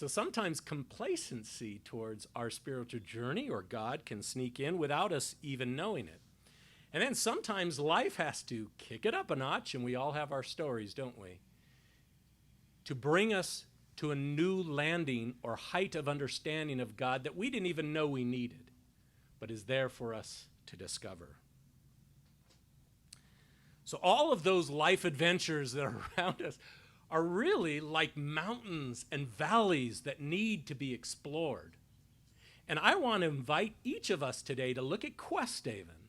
So sometimes complacency towards our spiritual journey or God can sneak in without us even knowing it. And then sometimes life has to kick it up a notch, and we all have our stories, don't we? To bring us to a new landing or height of understanding of God that we didn't even know we needed, but is there for us to discover. So all of those life adventures that are around us are really like mountains and valleys that need to be explored. And I want to invite each of us today to look at Quest Haven,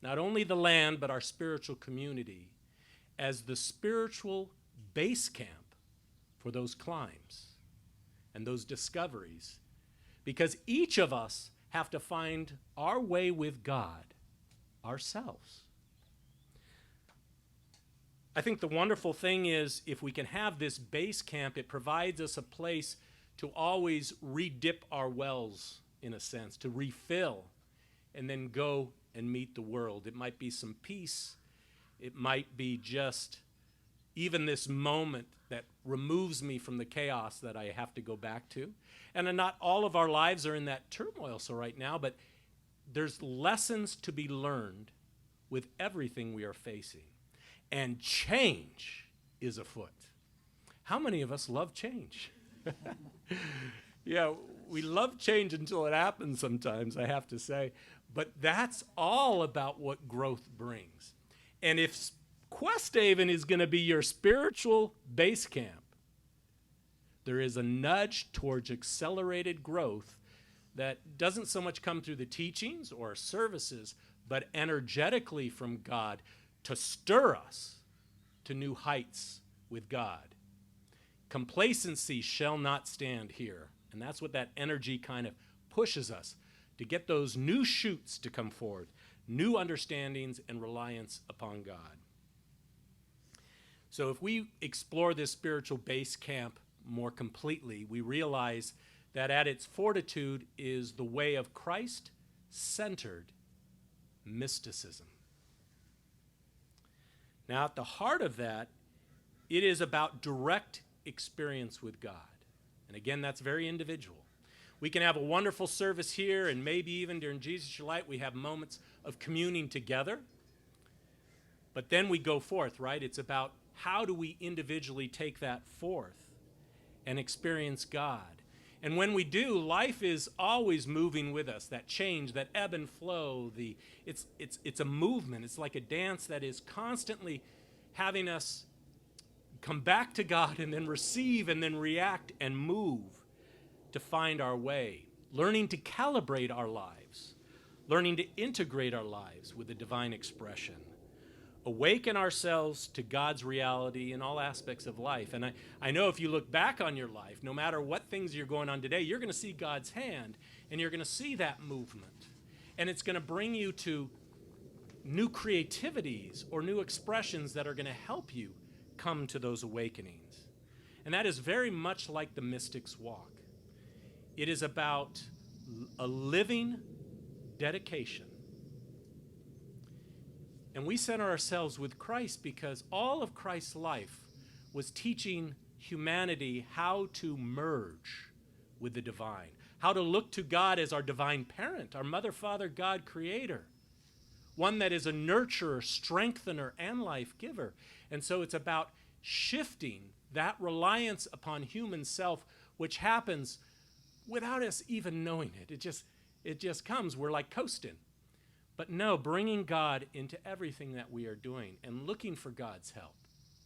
not only the land, but our spiritual community, as the spiritual base camp for those climbs and those discoveries. Because each of us have to find our way with God ourselves. I think the wonderful thing is if we can have this base camp, it provides us a place to always re-dip our wells, in a sense, to refill and then go and meet the world. It might be some peace. It might be just even this moment that removes me from the chaos that I have to go back to. And not all of our lives are in that turmoil so right now, but there's lessons to be learned with everything we are facing. And change is afoot. How many of us love change? Yeah, we love change until it happens sometimes, I have to say. But that's all about what growth brings. And if Quest Haven is going to be your spiritual base camp, there is a nudge towards accelerated growth that doesn't so much come through the teachings or services, but energetically from God to stir us to new heights with God. Complacency shall not stand here. And that's what that energy kind of pushes us to get those new shoots to come forward, new understandings and reliance upon God. So if we explore this spiritual base camp more completely, we realize that at its fortitude is the way of Christ-centered mysticism. Now, at the heart of that, it is about direct experience with God. And again, that's very individual. We can have a wonderful service here, and maybe even during Jesus Your Light, we have moments of communing together. But then we go forth, right? It's about how do we individually take that forth and experience God. And when we do, life is always moving with us, that change, that ebb and flow. It's a movement. It's like a dance that is constantly having us come back to God and then receive and then react and move to find our way, learning to calibrate our lives, learning to integrate our lives with the divine expression, awaken ourselves to God's reality in all aspects of life. And I know if you look back on your life, no matter what things you're going on today, you're going to see God's hand, and you're going to see that movement. And it's going to bring you to new creativities or new expressions that are going to help you come to those awakenings. And that is very much like the mystic's walk. It is about a living dedication. And we center ourselves with Christ because all of Christ's life was teaching humanity how to merge with the divine, how to look to God as our divine parent, our mother, father, God, creator, one that is a nurturer, strengthener, and life giver. And so it's about shifting that reliance upon human self, which happens without us even knowing it. It just comes. We're like coasting. But no, bringing God into everything that we are doing and looking for God's help